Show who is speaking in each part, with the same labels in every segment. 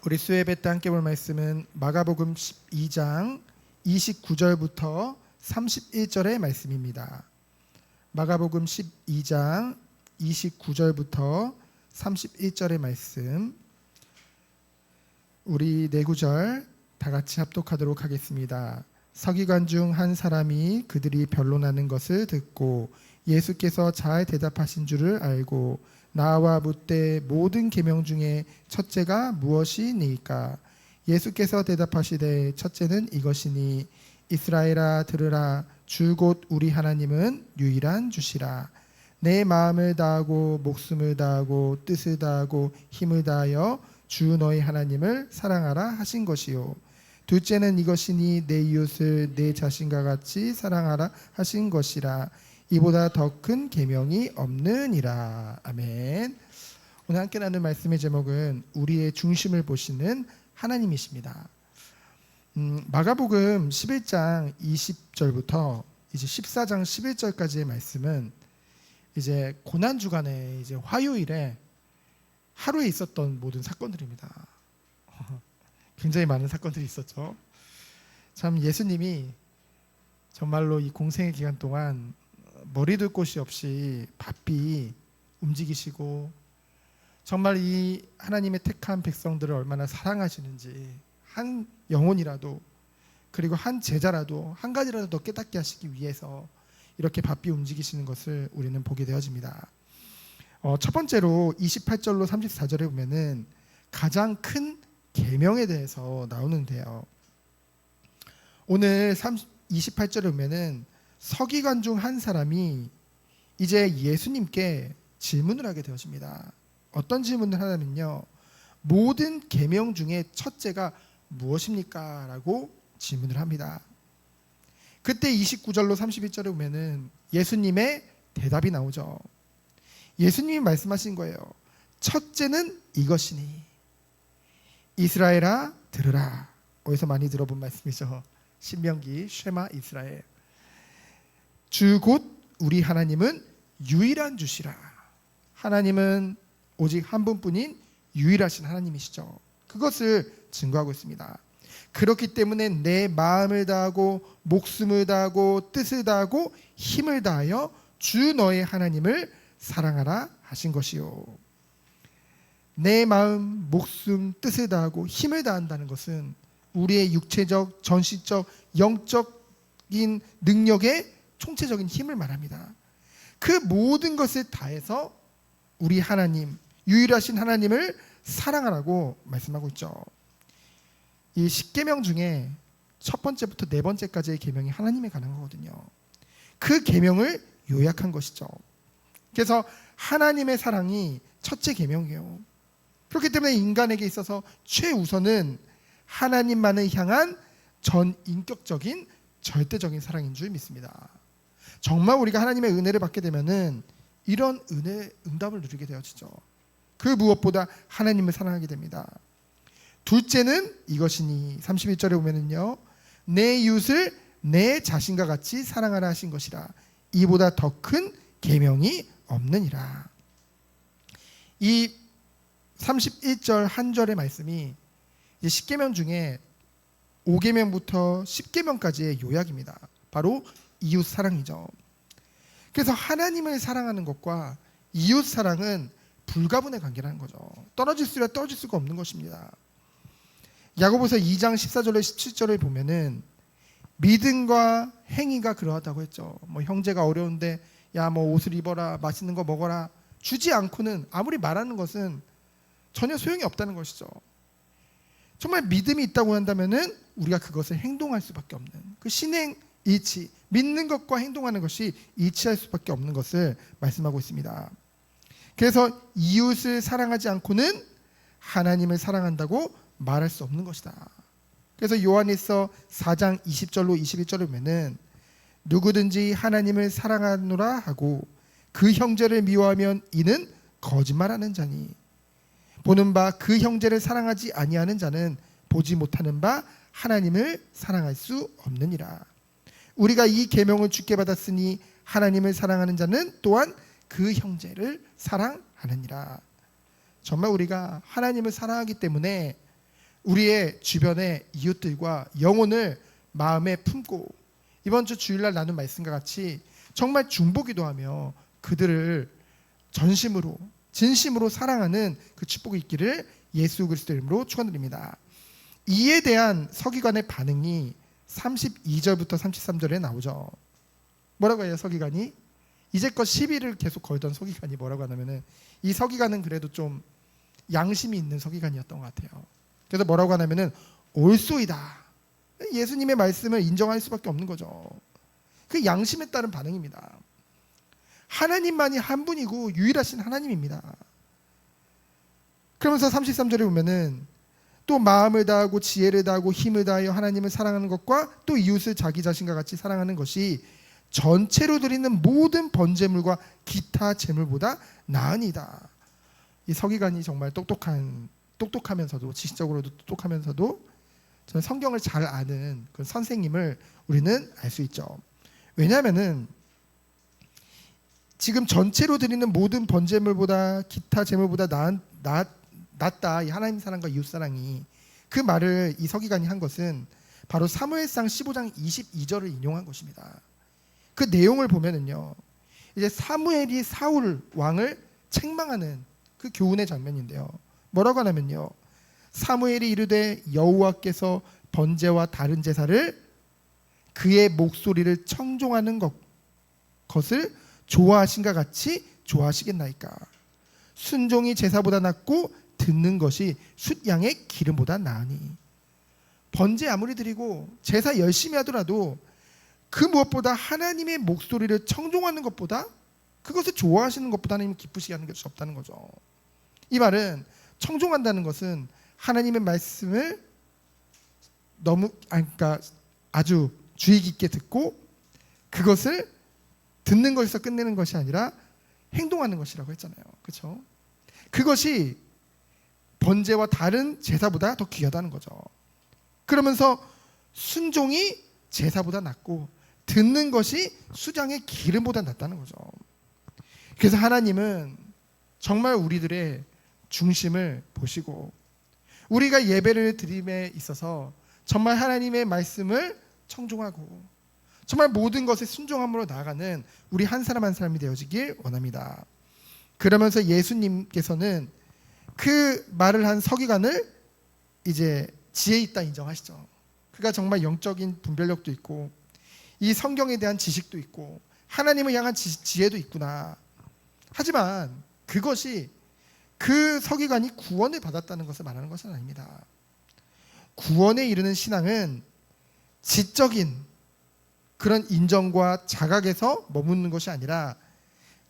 Speaker 1: 우리 수요예배 때 함께 볼 말씀은 마가복음 12장 29절부터 31절의 말씀입니다. 마가복음 12장 29절부터 31절의 말씀, 우리 네 구절 다 같이 합독하도록 하겠습니다. 서기관 중 한 사람이 그들이 변론하는 것을 듣고 예수께서 잘 대답하신 줄을 알고 나와 묻되 모든 계명 중에 첫째가 무엇이니까? 예수께서 대답하시되 첫째는 이것이니 이스라엘아 들으라 주 곧 우리 하나님은 유일한 주시라. 내 마음을 다하고 목숨을 다하고 뜻을 다하고 힘을 다하여 주 너희 하나님을 사랑하라 하신 것이요. 둘째는 이것이니 내 이웃을 내 자신과 같이 사랑하라 하신 것이라. 이보다 더 큰 계명이 없느니라. 아멘. 오늘 함께 나눌 말씀의 제목은 우리의 중심을 보시는 하나님이십니다. 마가복음 11장 20절부터 이제 14장 11절까지의 말씀은 이제 고난 주간에 이제 화요일에 하루에 있었던 모든 사건들입니다. 굉장히 많은 사건들이 있었죠. 참 예수님이 정말로 이 공생의 기간 동안 머리둘 곳이 없이 바삐 움직이시고 정말 이 하나님의 택한 백성들을 얼마나 사랑하시는지 한 영혼이라도 그리고 한 제자라도 한 가지라도 더 깨닫게 하시기 위해서 이렇게 바삐 움직이시는 것을 우리는 보게 되어집니다. 첫 번째로 28절로 34절에 보면은 가장 큰 계명에 대해서 나오는데요. 오늘 28절에 보면은 서기관 중 한 사람이 이제 예수님께 질문을 하게 되어집니다. 어떤 질문을 하냐면요, 모든 계명 중에 첫째가 무엇입니까? 라고 질문을 합니다. 그때 29절로 31절에 보면은 예수님의 대답이 나오죠. 예수님이 말씀하신 거예요. 첫째는 이것이니 이스라엘아 들으라. 어디서 많이 들어본 말씀이죠. 신명기 쉐마 이스라엘. 주 곧 우리 하나님은 유일한 주시라. 하나님은 오직 한 분뿐인 유일하신 하나님이시죠. 그것을 증거하고 있습니다. 그렇기 때문에 내 마음을 다하고 목숨을 다하고 뜻을 다하고 힘을 다하여 주 너의 하나님을 사랑하라 하신 것이요. 내 마음, 목숨, 뜻을 다하고 힘을 다한다는 것은 우리의 육체적, 전시적, 영적인 능력의 총체적인 힘을 말합니다. 그 모든 것을 다해서 우리 하나님, 유일하신 하나님을 사랑하라고 말씀하고 있죠. 이 10계명 중에 첫 번째부터 네 번째까지의 계명이 하나님에 관한 거거든요. 그 계명을 요약한 것이죠. 그래서 하나님의 사랑이 첫째 계명이에요. 그렇기 때문에 인간에게 있어서 최우선은 하나님만을 향한 전인격적인 절대적인 사랑인 줄 믿습니다. 정말 우리가 하나님의 은혜를 받게 되면은 이런 은혜의 응답을 누리게 되어지죠. 그 무엇보다 하나님을 사랑하게 됩니다. 둘째는 이것이니 31절에 보면은요, 내 이웃을 내 자신과 같이 사랑하라 하신 것이라. 이보다 더 큰 계명이 없느니라. 이 31절 한 절의 말씀이 이제 10계명 중에 5계명부터 10계명까지의 요약입니다. 바로 이웃 사랑이죠. 그래서 하나님을 사랑하는 것과 이웃 사랑은 불가분의 관계라는 거죠. 떨어질 수가 없는 것입니다. 야고보서 2장 14절에 17절을 보면은 믿음과 행위가 그러하다고 했죠. 뭐 형제가 어려운데 야 뭐 옷을 입어라, 맛있는 거 먹어라 주지 않고는 아무리 말하는 것은 전혀 소용이 없다는 것이죠. 정말 믿음이 있다고 한다면은 우리가 그것을 행동할 수밖에 없는 그 신행 일치, 믿는 것과 행동하는 것이 일치할 수밖에 없는 것을 말씀하고 있습니다. 그래서 이웃을 사랑하지 않고는 하나님을 사랑한다고 말할 수 없는 것이다. 그래서 요한일서 4장 20절로 21절을 보면은 누구든지 하나님을 사랑하노라 하고 그 형제를 미워하면 이는 거짓말하는 자니 보는 바 그 형제를 사랑하지 아니하는 자는 보지 못하는 바 하나님을 사랑할 수 없느니라. 우리가 이 계명을 주께 받았으니 하나님을 사랑하는 자는 또한 그 형제를 사랑하느니라. 정말 우리가 하나님을 사랑하기 때문에 우리의 주변의 이웃들과 영혼을 마음에 품고 이번 주 주일날 나눈 말씀과 같이 정말 중보기도하며 그들을 전심으로 진심으로 사랑하는 그 축복이 있기를 예수 그리스도 이름으로 축원드립니다. 이에 대한 서기관의 반응이 32절부터 33절에 나오죠. 뭐라고 해요? 서기관이 이제껏 시비를 계속 걸던 서기관이 뭐라고 하냐면은 이 서기관은 그래도 좀 양심이 있는 서기관이었던 것 같아요. 그래서 뭐라고 하냐면은 옳소이다. 예수님의 말씀을 인정할 수밖에 없는 거죠. 그 양심에 따른 반응입니다. 하나님만이 한 분이고 유일하신 하나님입니다. 그러면서 33절에 보면은 또 마음을 다하고 지혜를 다하고 힘을 다하여 하나님을 사랑하는 것과 또 이웃을 자기 자신과 같이 사랑하는 것이 전체로 드리는 모든 번제물과 기타 제물보다 나으니이다. 이 서기관이 정말 똑똑하면서도 지식적으로도 똑똑하면서도 저는 성경을 잘 아는 그 선생님을 우리는 알 수 있죠. 왜냐하면은 지금 전체로 드리는 모든 번제물보다 기타 제물보다 낫다 이 하나님 사랑과 이웃 사랑이 그 말을 이 서기관이 한 것은 바로 사무엘상 15장 22절을 인용한 것입니다. 그 내용을 보면은요, 이제 사무엘이 사울 왕을 책망하는 그 교훈의 장면인데요. 뭐라고 하냐면요, 사무엘이 이르되 여호와께서 번제와 다른 제사를 그의 목소리를 청종하는 것을 좋아하신가 같이 좋아하시겠나이까. 순종이 제사보다 낫고 듣는 것이 숫양의 기름보다 나으니. 번제 아무리 드리고 제사 열심히 하더라도 그 무엇보다 하나님의 목소리를 청종하는 것보다 그것을 좋아하시는 것보다 하나님 기쁘시게 하는 것이 없다는 거죠. 이 말은 청종한다는 것은 하나님의 말씀을 그러니까 아주 주의 깊게 듣고 그것을 듣는 것에서 끝내는 것이 아니라 행동하는 것이라고 했잖아요. 그렇죠? 그것이 번제와 다른 제사보다 더 귀하다는 거죠. 그러면서 순종이 제사보다 낫고 듣는 것이 수장의 기름보다 낫다는 거죠. 그래서 하나님은 정말 우리들의 중심을 보시고 우리가 예배를 드림에 있어서 정말 하나님의 말씀을 청종하고 정말 모든 것에 순종함으로 나아가는 우리 한 사람 한 사람이 되어지길 원합니다. 그러면서 예수님께서는 그 말을 한 서기관을 이제 지혜 있다 인정하시죠. 그가 정말 영적인 분별력도 있고 이 성경에 대한 지식도 있고 하나님을 향한 지혜도 있구나. 하지만 그것이 그 서기관이 구원을 받았다는 것을 말하는 것은 아닙니다. 구원에 이르는 신앙은 지적인 그런 인정과 자각에서 머무는 것이 아니라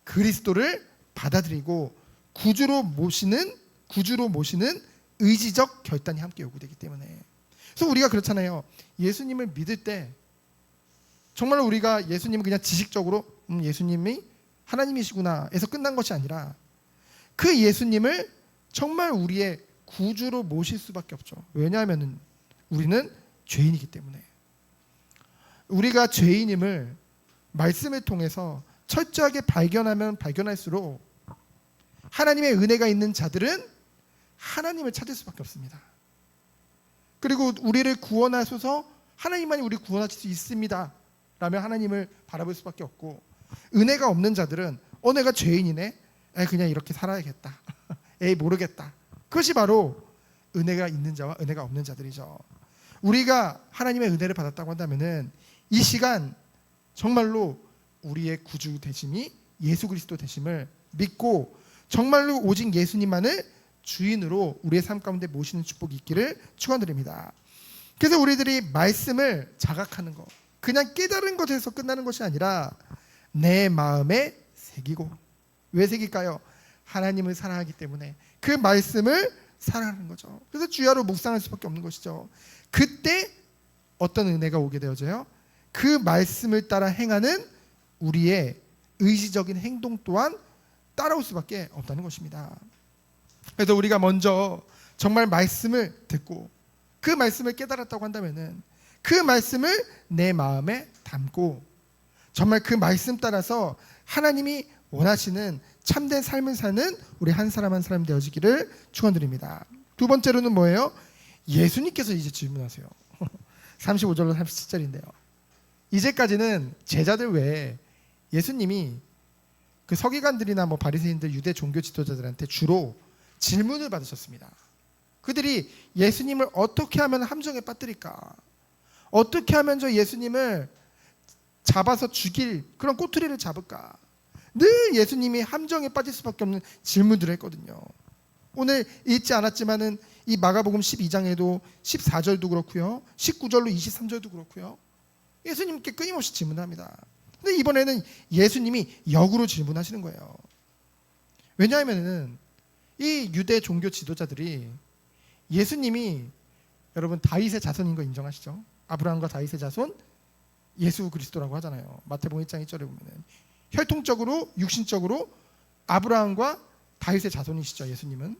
Speaker 1: 그리스도를 받아들이고 구주로 모시는 의지적 결단이 함께 요구되기 때문에. 그래서 우리가 그렇잖아요. 예수님을 믿을 때 정말 우리가 예수님을 그냥 지식적으로 예수님이 하나님이시구나 해서 끝난 것이 아니라 그 예수님을 정말 우리의 구주로 모실 수밖에 없죠. 왜냐하면 우리는 죄인이기 때문에. 우리가 죄인임을 말씀을 통해서 철저하게 발견하면 발견할수록 하나님의 은혜가 있는 자들은 하나님을 찾을 수밖에 없습니다. 그리고 우리를 구원하소서 하나님만이 우리를 구원하실 수 있습니다 라며 하나님을 바라볼 수밖에 없고 은혜가 없는 자들은 내가 죄인이네 그냥 이렇게 살아야겠다 에이 모르겠다. 그것이 바로 은혜가 있는 자와 은혜가 없는 자들이죠. 우리가 하나님의 은혜를 받았다고 한다면은 이 시간 정말로 우리의 구주 되심이 예수 그리스도 되심을 믿고 정말로 오직 예수님만을 주인으로 우리의 삶 가운데 모시는 축복이 있기를 축원드립니다. 그래서 우리들이 말씀을 자각하는 것, 그냥 깨달은 것에서 끝나는 것이 아니라 내 마음에 새기고. 왜 새길까요? 하나님을 사랑하기 때문에 그 말씀을 사랑하는 거죠. 그래서 주야로 묵상할 수밖에 없는 것이죠. 그때 어떤 은혜가 오게 되어져요? 그 말씀을 따라 행하는 우리의 의지적인 행동 또한 따라올 수밖에 없다는 것입니다. 그래서 우리가 먼저 정말 말씀을 듣고 그 말씀을 깨달았다고 한다면은 그 말씀을 내 마음에 담고 정말 그 말씀 따라서 하나님이 원하시는 참된 삶을 사는 우리 한 사람 한 사람 되어지기를 축원드립니다. 두 번째로는 뭐예요? 예수님께서 이제 질문하세요. 35절로 37절인데요. 이제까지는 제자들 외에 예수님이 그 서기관들이나 뭐 바리새인들, 유대 종교 지도자들한테 주로 질문을 받으셨습니다. 그들이 예수님을 어떻게 하면 함정에 빠뜨릴까? 어떻게 하면 저 예수님을 잡아서 죽일 그런 꼬투리를 잡을까? 늘 예수님이 함정에 빠질 수밖에 없는 질문들을 했거든요. 오늘 읽지 않았지만은 이 마가복음 12장에도 14절도 그렇고요, 19절로 23절도 그렇고요, 예수님께 끊임없이 질문합니다. 근데 이번에는 예수님이 역으로 질문하시는 거예요. 왜냐하면은 이 유대 종교 지도자들이 예수님이, 여러분 다윗의 자손인 거 인정하시죠? 아브라함과 다윗의 자손 예수 그리스도라고 하잖아요. 마태복음 1장 1절에 보면은 혈통적으로 육신적으로 아브라함과 다윗의 자손이시죠, 예수님은.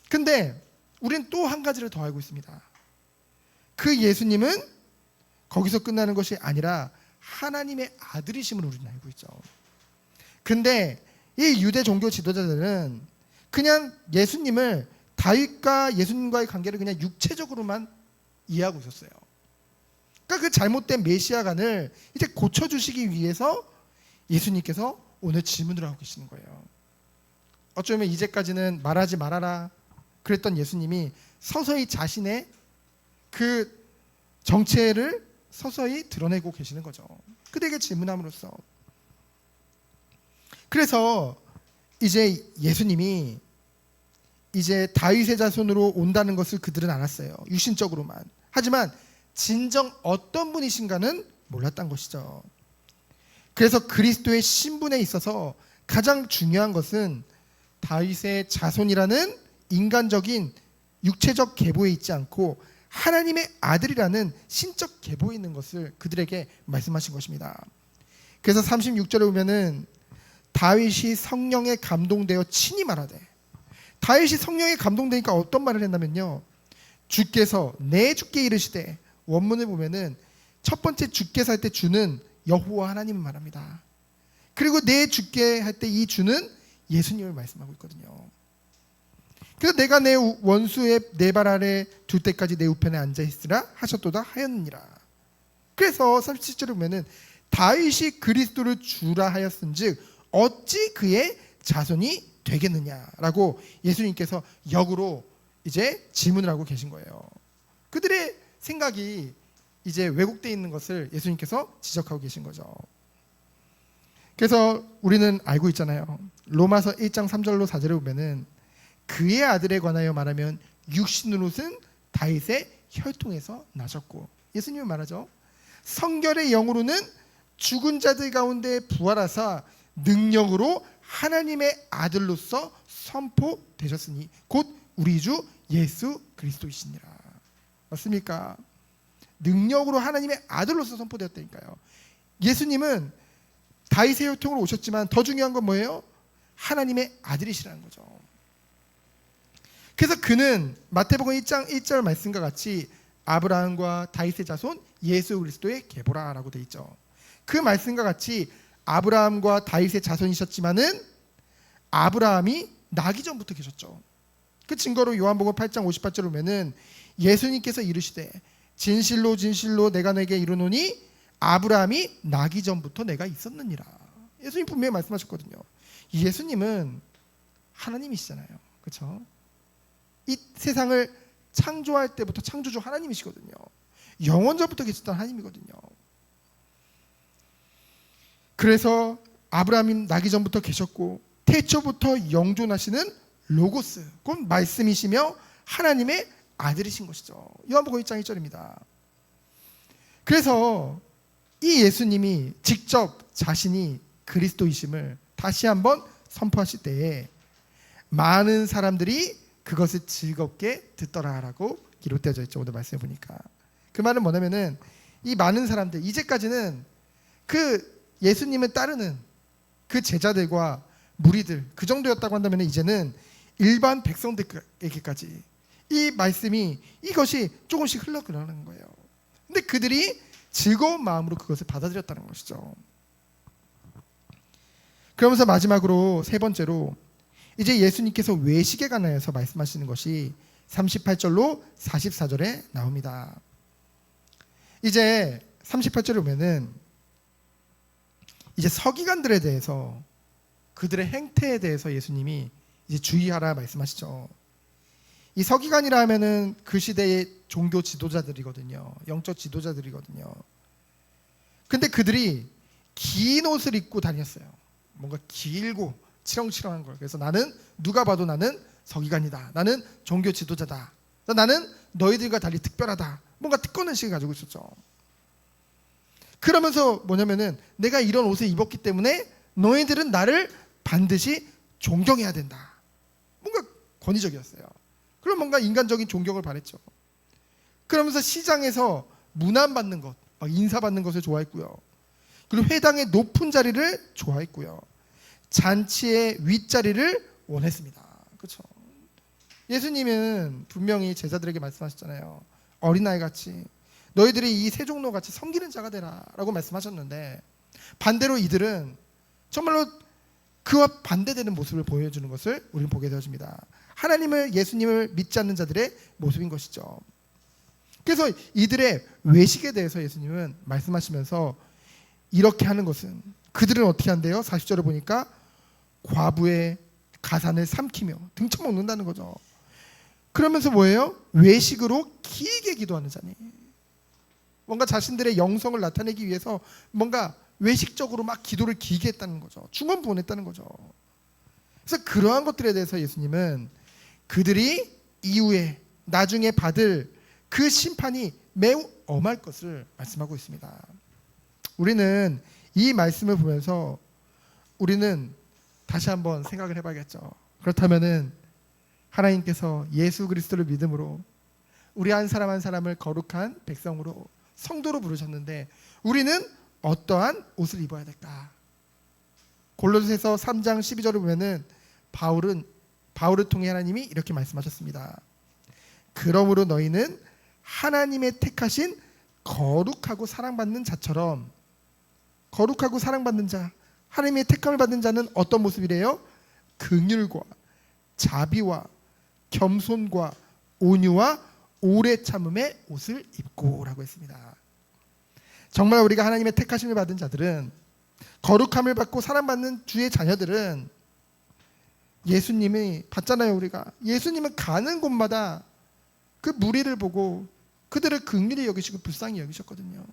Speaker 1: 근데 우리는 또 한 가지를 더 알고 있습니다. 그 예수님은 거기서 끝나는 것이 아니라 하나님의 아들이심을 우리는 알고 있죠. 근데 이 유대 종교 지도자들은 그냥 예수님을, 다윗과 예수님과의 관계를 그냥 육체적으로만 이해하고 있었어요. 그러니까 그 잘못된 메시아관을 이제 고쳐주시기 위해서 예수님께서 오늘 질문을 하고 계시는 거예요. 어쩌면 이제까지는 말하지 말아라 그랬던 예수님이 서서히 자신의 그 정체를 서서히 드러내고 계시는 거죠. 그들에게 질문함으로써. 그래서 이제 예수님이 이제 다윗의 자손으로 온다는 것을 그들은 알았어요. 육신적으로만. 하지만 진정 어떤 분이신가는 몰랐던 것이죠. 그래서 그리스도의 신분에 있어서 가장 중요한 것은 다윗의 자손이라는 인간적인 육체적 계보에 있지 않고 하나님의 아들이라는 신적 계보에 있는 것을 그들에게 말씀하신 것입니다. 그래서 36절에 보면은 다윗이 성령에 감동되어 친히 말하되, 다윗이 성령에 감동되니까 어떤 말을 했냐면요, 주께서 내 주께 이르시되, 원문을 보면은 첫 번째 주께서 할 때 주는 여호와 하나님을 말합니다. 그리고 내 주께 할 때 이 주는 예수님을 말씀하고 있거든요. 그래서 내가 내 원수의 내 발 아래 둘 때까지 내 우편에 앉아 있으라 하셨도다 하였느니라. 그래서 37절에 보면은 다윗이 그리스도를 주라 하였은즉 어찌 그의 자손이 되겠느냐라고 예수님께서 역으로 이제 질문을 하고 계신 거예요. 그들의 생각이 이제 왜곡되어 있는 것을 예수님께서 지적하고 계신 거죠. 그래서 우리는 알고 있잖아요. 로마서 1장 3절로 4절에 보면은 그의 아들에 관하여 말하면 육신으로는 다윗의 혈통에서 나셨고, 예수님이 말하죠. 성결의 영으로는 죽은 자들 가운데 부활하사 능력으로 하나님의 아들로서 선포되셨으니 곧 우리 주 예수 그리스도이시니라. 맞습니까? 능력으로 하나님의 아들로서 선포되었다니까요. 예수님은 다윗의 혈통으로 오셨지만 더 중요한 건 뭐예요? 하나님의 아들이시라는 거죠. 그래서 그는 마태복음 1장 1절 말씀과 같이 아브라함과 다윗의 자손 예수 그리스도의 계보라라고 되어 있죠. 그 말씀과 같이 아브라함과 다윗의 자손이셨지만은 아브라함이 나기 전부터 계셨죠. 그 증거로 요한복음 8장 58절 보면은 예수님께서 이르시되 진실로 진실로 내가 내게 이르노니 아브라함이 나기 전부터 내가 있었느니라. 예수님 분명히 말씀하셨거든요. 예수님은 하나님이시잖아요. 그렇죠? 이 세상을 창조할 때부터 창조주 하나님이시거든요. 영원전부터 계셨던 하나님이거든요. 그래서 아브라함이 나기 전부터 계셨고 태초부터 영존하시는 로고스, 곧 말씀이시며 하나님의 아들이신 것이죠. 요한복음 1장 1절입니다. 그래서 이 예수님이 직접 자신이 그리스도이심을 다시 한번 선포하실 때에 많은 사람들이 그것을 즐겁게 듣더라라고 기록되어져 있죠. 오늘 말씀해 보니까 그 말은 뭐냐면은 이 많은 사람들, 이제까지는 그 예수님을 따르는 그 제자들과 무리들 그 정도였다고 한다면 이제는 일반 백성들에게까지 이 말씀이, 이것이 조금씩 흘러가는 거예요. 근데 그들이 즐거운 마음으로 그것을 받아들였다는 것이죠. 그러면서 마지막으로 세 번째로 이제 예수님께서 외식에 관하여서 말씀하시는 것이 38절로 44절에 나옵니다. 이제 38절에 보면은 이제 서기관들에 대해서 그들의 행태에 대해서 예수님이 이제 주의하라 말씀하시죠. 이 서기관이라 하면은 그 시대의 종교 지도자들이거든요. 영적 지도자들이거든요. 근데 그들이 긴 옷을 입고 다녔어요. 뭔가 길고 치렁치렁한 걸. 그래서 나는 누가 봐도 나는 서기관이다. 나는 종교 지도자다. 나는 너희들과 달리 특별하다. 뭔가 특권의식을 가지고 있었죠. 그러면서 뭐냐면은 내가 이런 옷을 입었기 때문에 너희들은 나를 반드시 존경해야 된다. 뭔가 권위적이었어요. 그럼 뭔가 인간적인 존경을 바랬죠. 그러면서 시장에서 문안받는 것, 막 인사받는 것을 좋아했고요. 그리고 회당의 높은 자리를 좋아했고요. 잔치의 윗자리를 원했습니다. 그렇죠? 예수님은 분명히 제자들에게 말씀하셨잖아요. 어린아이 같이 너희들이 이 세종로 같이 섬기는 자가 되라 라고 말씀하셨는데, 반대로 이들은 정말로 그와 반대되는 모습을 보여주는 것을 우리는 보게 되어집니다. 하나님을, 예수님을 믿지 않는 자들의 모습인 것이죠. 그래서 이들의 외식에 대해서 예수님은 말씀하시면서 이렇게 하는 것은, 그들은 어떻게 한대요? 40절을 보니까 과부의 가산을 삼키며 등쳐먹는다는 거죠. 그러면서 뭐예요? 외식으로 길게 기도하는 자니, 뭔가 자신들의 영성을 나타내기 위해서 뭔가 외식적으로 막 기도를 길게 했다는 거죠. 중언부언했다는 거죠. 그래서 그러한 것들에 대해서 예수님은 그들이 이후에 나중에 받을 그 심판이 매우 엄할 것을 말씀하고 있습니다. 우리는 이 말씀을 보면서 우리는 다시 한번 생각을 해봐야겠죠. 그렇다면은 하나님께서 예수 그리스도를 믿음으로 우리 한 사람 한 사람을 거룩한 백성으로, 성도로 부르셨는데 우리는 어떠한 옷을 입어야 될까? 골로새서 3장 12절을 보면은 바울을 통해 하나님이 이렇게 말씀하셨습니다. 그러므로 너희는 하나님의 택하신 거룩하고 사랑받는 자처럼, 거룩하고 사랑받는 자, 하나님의 택함을 받는 자는 어떤 모습이래요? 긍휼과 자비와 겸손과 온유와 오래 참음의 옷을 입고 라고 했습니다. 정말 우리가 하나님의 택하심을 받은 자들은, 거룩함을 받고 사랑받는 주의 자녀들은 예수님이 봤잖아요. 우리가 예수님은 가는 곳마다 그 무리를 보고 그들을 긍휼히 여기시고 불쌍히 여기셨거든요.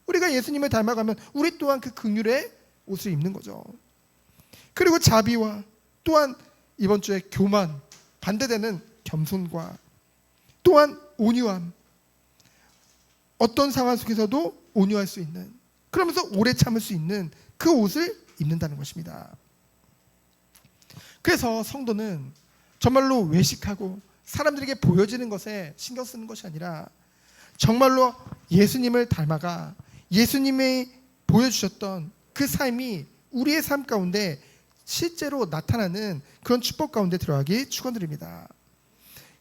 Speaker 1: 우리가 예수님을 닮아가면 우리 또한 그 긍휼의 옷을 입는 거죠. 그리고 자비와, 또한 이번 주에 교만, 반대되는 겸손과, 또한 온유함, 어떤 상황 속에서도 온유할 수 있는, 그러면서 오래 참을 수 있는 그 옷을 입는다는 것입니다. 그래서 성도는 정말로 외식하고 사람들에게 보여지는 것에 신경 쓰는 것이 아니라 정말로 예수님을 닮아가 예수님이 보여주셨던 그 삶이 우리의 삶 가운데 실제로 나타나는 그런 축복 가운데 들어가기 축원드립니다.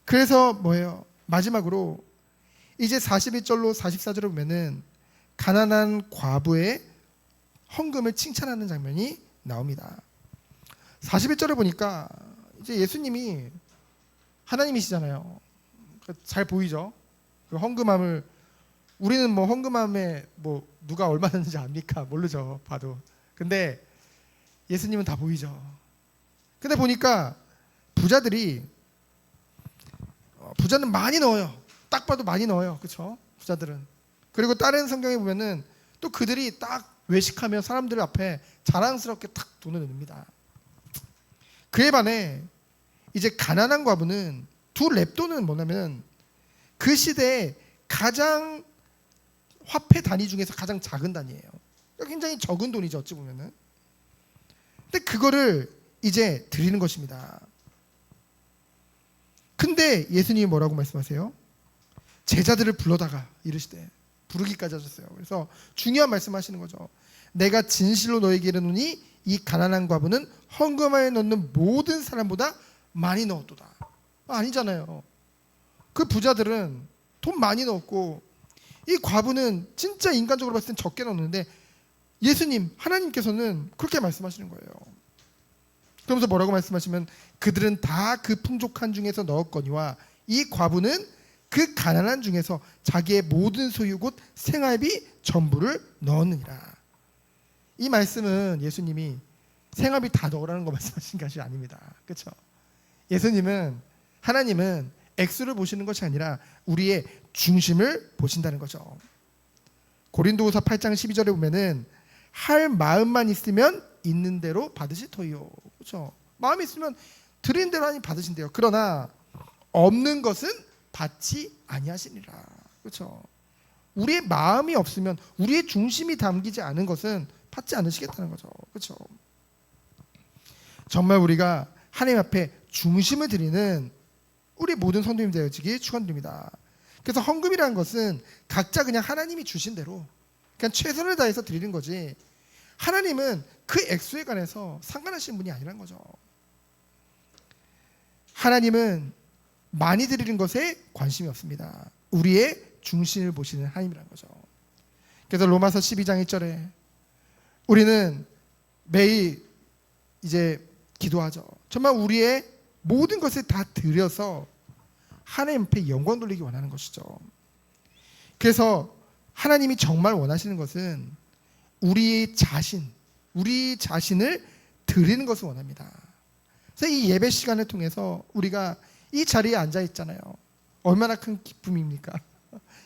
Speaker 1: 그래서 뭐예요? 마지막으로 이제 41절로 44절을 보면은 가난한 과부의 헌금을 칭찬하는 장면이 나옵니다. 41절을 보니까 이제 예수님이 하나님이시잖아요. 잘 보이죠? 그 헌금함을, 우리는 뭐 헌금함에 뭐 누가 얼마 줬는지 압니까? 모르죠. 봐도. 근데 예수님은 다 보이죠. 근데 보니까 부자는 많이 넣어요. 딱 봐도 많이 넣어요. 그렇죠? 부자들은. 그리고 다른 성경에 보면은 또 그들이 딱 외식하며 사람들 앞에 자랑스럽게 탁 돈을 넣습니다. 그에 반해 이제 가난한 과부는 두 렙돈은 뭐냐면 그 시대에 가장 화폐 단위 중에서 가장 작은 단위예요. 굉장히 적은 돈이죠, 어찌 보면은. 근데 그거를 이제 드리는 것입니다. 근데 예수님이 뭐라고 말씀하세요? 제자들을 불러다가 이르시되, 부르기까지 하셨어요. 그래서 중요한 말씀하시는 거죠. 내가 진실로 너에게 이르노니 이 가난한 과부는 헌금함에 넣는 모든 사람보다 많이 넣었도다. 아니잖아요. 그 부자들은 돈 많이 넣었고 이 과부는 진짜 인간적으로 봤을 땐 적게 넣었는데 예수님, 하나님께서는 그렇게 말씀하시는 거예요. 그러면서 뭐라고 말씀하시면 그들은 다 그 풍족한 중에서 넣었거니와 이 과부는 그 가난한 중에서 자기의 모든 소유 곧 생활비 전부를 넣었느니라. 이 말씀은 예수님이 생활비 다 넣으라는 거 말씀하신 것이 아닙니다. 그렇죠? 예수님은, 하나님은 액수를 보시는 것이 아니라 우리의 중심을 보신다는 거죠. 고린도후서 8장 12절에 보면은 할 마음만 있으면 있는 대로 받으시토요. 그렇죠? 마음이 있으면 드린 대로 하니 받으신대요. 그러나 없는 것은 받지 아니하시니라. 그렇죠? 우리의 마음이 없으면, 우리의 중심이 담기지 않은 것은 받지 않으시겠다는 거죠. 그렇죠? 정말 우리가 하나님 앞에 중심을 드리는 우리 모든 성도님 되어지기 축원드립니다. 그래서 헌금이라는 것은 각자 그냥 하나님이 주신 대로 그냥 최선을 다해서 드리는 거지, 하나님은 그 액수에 관해서 상관하시는 분이 아니라는 거죠. 하나님은 많이 드리는 것에 관심이 없습니다. 우리의 중심을 보시는 하나님이라는 거죠. 그래서 로마서 12장 1절에 우리는 매일 이제 기도하죠. 정말 우리의 모든 것을 다 드려서 하나님 앞에 영광 돌리기 원하는 것이죠. 그래서 하나님이 정말 원하시는 것은 우리 자신을 드리는 것을 원합니다. 그래서 이 예배 시간을 통해서 우리가 이 자리에 앉아 있잖아요. 얼마나 큰 기쁨입니까?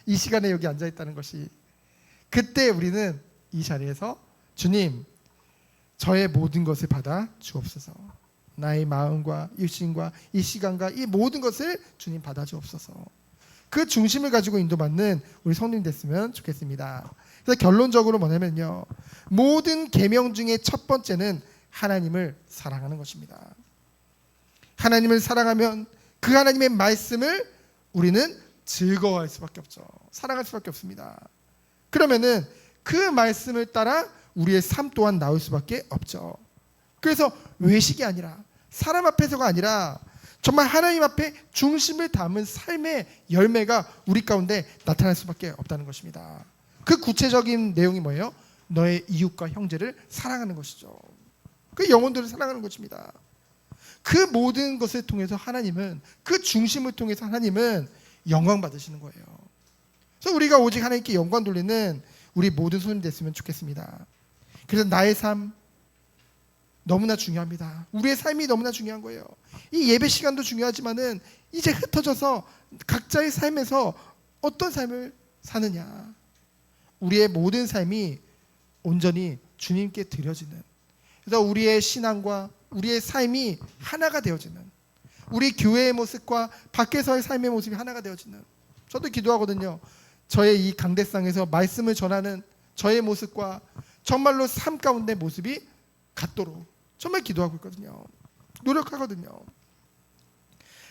Speaker 1: 이 시간에 여기 앉아 있다는 것이. 그때 우리는 이 자리에서 주님, 저의 모든 것을 받아 주옵소서. 나의 마음과 육신과 이 시간과 이 모든 것을 주님 받아 주옵소서. 그 중심을 가지고 인도받는 우리 성도님 됐으면 좋겠습니다. 그래서 결론적으로 뭐냐면요, 모든 계명 중에 첫 번째는 하나님을 사랑하는 것입니다. 하나님을 사랑하면 그 하나님의 말씀을 우리는 즐거워할 수밖에 없죠. 사랑할 수밖에 없습니다. 그러면은 그 말씀을 따라 우리의 삶 또한 나올 수밖에 없죠. 그래서 외식이 아니라, 사람 앞에서가 아니라 정말 하나님 앞에 중심을 담은 삶의 열매가 우리 가운데 나타날 수밖에 없다는 것입니다. 그 구체적인 내용이 뭐예요? 너의 이웃과 형제를 사랑하는 것이죠. 그 영혼들을 사랑하는 것입니다. 그 모든 것을 통해서 하나님은, 그 중심을 통해서 하나님은 영광 받으시는 거예요. 그래서 우리가 오직 하나님께 영광 돌리는 우리 모든 손이 됐으면 좋겠습니다. 그래서 나의 삶 너무나 중요합니다. 우리의 삶이 너무나 중요한 거예요. 이 예배 시간도 중요하지만은 이제 흩어져서 각자의 삶에서 어떤 삶을 사느냐, 우리의 모든 삶이 온전히 주님께 드려지는, 그래서 우리의 신앙과 우리의 삶이 하나가 되어지는, 우리 교회의 모습과 밖에서의 삶의 모습이 하나가 되어지는. 저도 기도하거든요. 저의 이 강대상에서 말씀을 전하는 저의 모습과 정말로 삶 가운데 모습이 같도록 정말 기도하고 있거든요. 노력하거든요.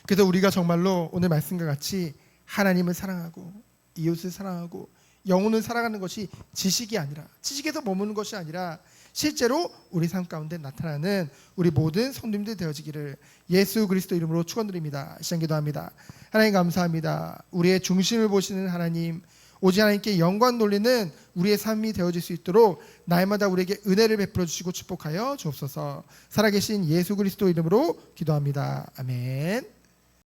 Speaker 1: 그래서 우리가 정말로 오늘 말씀과 같이 하나님을 사랑하고 이웃을 사랑하고 영혼을 사랑하는 것이 지식이 아니라, 지식에서 머무는 것이 아니라 실제로 우리 삶 가운데 나타나는 우리 모든 성도님들 되어지기를 예수 그리스도 이름으로 축원드립니다. 시간 기도합니다. 하나님 감사합니다. 우리의 중심을 보시는 하나님, 오직 하나님께 영광 돌리는 우리의 삶이 되어질 수 있도록 날마다 우리에게 은혜를 베풀어 주시고 축복하여 주옵소서. 살아계신 예수 그리스도 이름으로 기도합니다. 아멘.